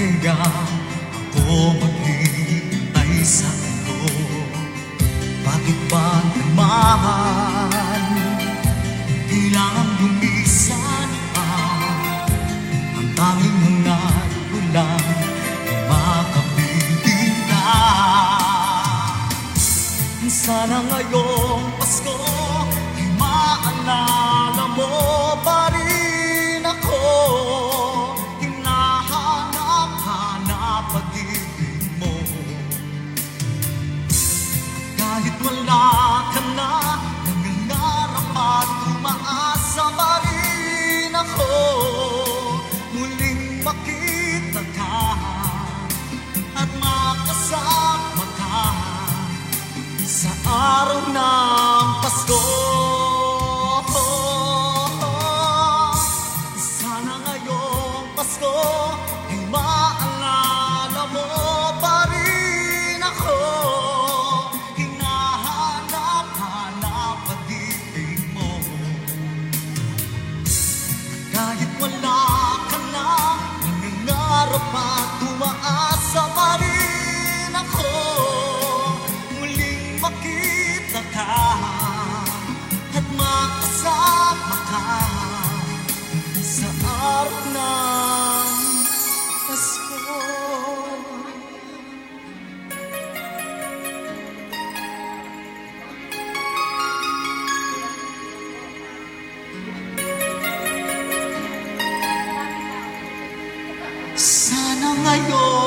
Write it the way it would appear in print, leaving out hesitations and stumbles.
kaya ako maghihintay sa iyo? Bakit ba naman kailangan lumisan pa? Ang tanging hangat ko lang ay makapiling ka. Sana ngayong Pasko ay maalala mo pa rin ako. Hinahanap-hanap pag-ibig mo. Kahit wala ka na, nangangarap at umaasa pa rin ako. Muling makita ka at makasama ka sa araw ng Pasko. Sana ngayong Pasko ay maalala mo pa rin ako. Hinahanap-hanap pag-ibig mo. Kahit wala ka na, nangangarap at umaasa pa rin ako. Muling makita ka at makasama ka sa araw ng Pasko. Sana ngayon